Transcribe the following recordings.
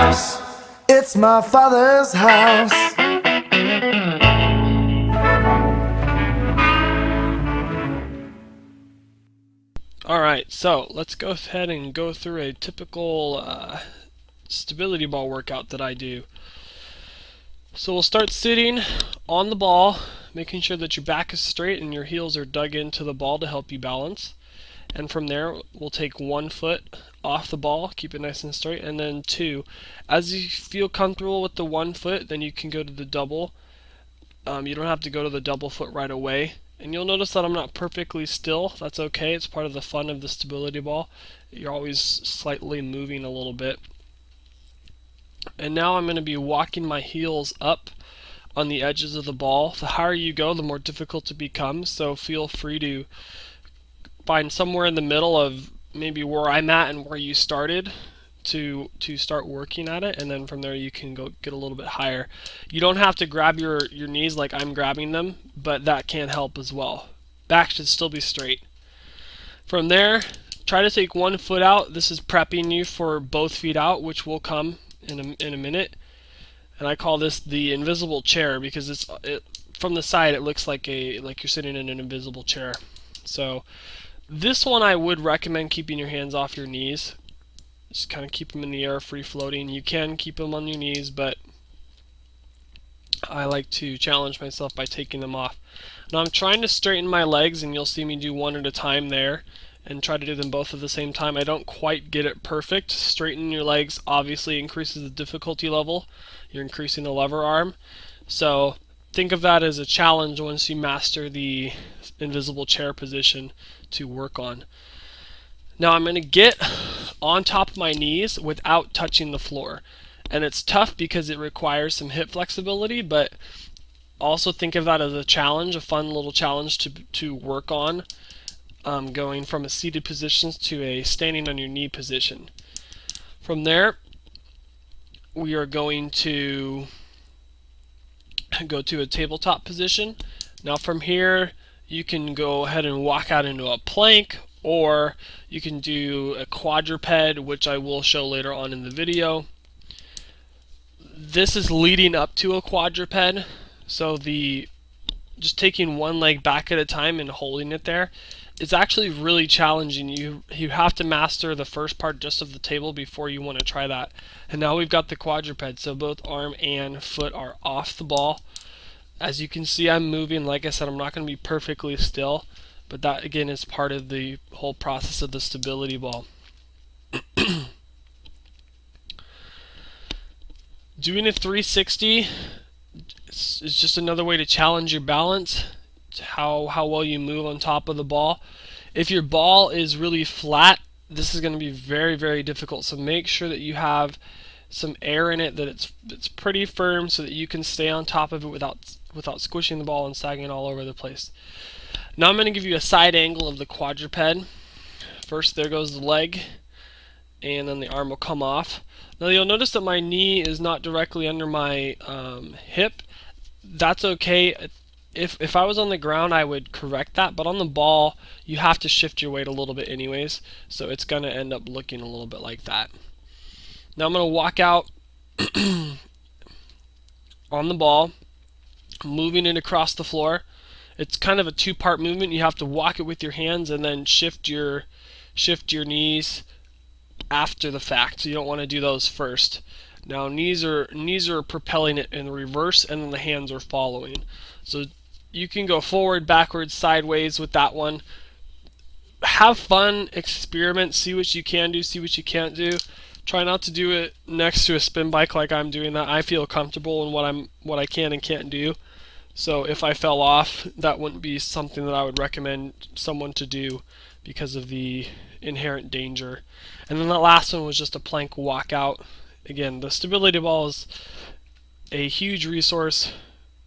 house. It's my father's house. Alright, so let's go ahead and go through a typical stability ball workout that I do. So we'll start sitting on the ball, making sure that your back is straight and your heels are dug into the ball to help you balance. And from there, we'll take 1 foot off the ball, keep it nice and straight, and then 2. As you feel comfortable with the 1 foot, then you can go to the double. You don't have to go to the double foot right away. And you'll notice that I'm not perfectly still. That's okay. It's part of the fun of the stability ball. You're always slightly moving a little bit. And now I'm going to be walking my heels up on the edges of the ball. The higher you go, the more difficult it becomes. So feel free to find somewhere in the middle of maybe where I'm at and where you started to start working at it, and then from there you can go get a little bit higher. You don't have to grab your knees like I'm grabbing them, but that can help as well. Back should still be straight. From there, try to take 1 foot out. This is prepping you for both feet out, which will come in a minute. And I call this the invisible chair because from the side it looks like you're sitting in an invisible chair. So this one I would recommend keeping your hands off your knees. Just kind of keep them in the air, free floating. You can keep them on your knees, but I like to challenge myself by taking them off. Now I'm trying to straighten my legs, and you'll see me do one at a time there and try to do them both at the same time. I don't quite get it perfect. Straightening your legs obviously increases the difficulty level. You're increasing the lever arm. So think of that as a challenge once you master the invisible chair position to work on. Now I'm going to get on top of my knees without touching the floor. And it's tough because it requires some hip flexibility, but also think of that as a challenge, a fun little challenge to work on, going from a seated position to a standing on your knee position. From there, we are going to go to a tabletop position. Now from here, you can go ahead and walk out into a plank, or you can do a quadruped, which I will show later on in the video. This is leading up to a quadruped, so just taking one leg back at a time and holding it there, it's actually really challenging. You have to master the first part just of the table before you want to try that. And now we've got the quadruped, so both arm and foot are off the ball. As you can see, I'm moving. Like I said, I'm not going to be perfectly still, but that again is part of the whole process of the stability ball. Doing a 360 is just another way to challenge your balance, how well you move on top of the ball. If your ball is really flat, this is going to be very, very difficult. So make sure that you have some air in it, that it's pretty firm, so that you can stay on top of it without squishing the ball and sagging all over the place. Now I'm going to give you a side angle of the quadruped. First, there goes the leg, and then the arm will come off. Now you'll notice that my knee is not directly under my hip. That's okay. If I was on the ground, I would correct that, but on the ball, you have to shift your weight a little bit anyways, so it's going to end up looking a little bit like that. Now I'm going to walk out on the ball, moving it across the floor. It's kind of a two-part movement. You have to walk it with your hands and then shift your knees after the fact. So you don't want to do those first. Now knees are propelling it in reverse, and then the hands are following. So you can go forward, backwards, sideways with that one. Have fun, experiment, see what you can do, see what you can't do. Try not to do it next to a spin bike like I'm doing that. I feel comfortable in what I can and can't do. So if I fell off, that wouldn't be something that I would recommend someone to do because of the inherent danger. And then that last one was just a plank walkout. Again, the stability ball is a huge resource.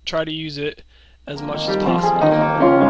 Try to use it as much as possible.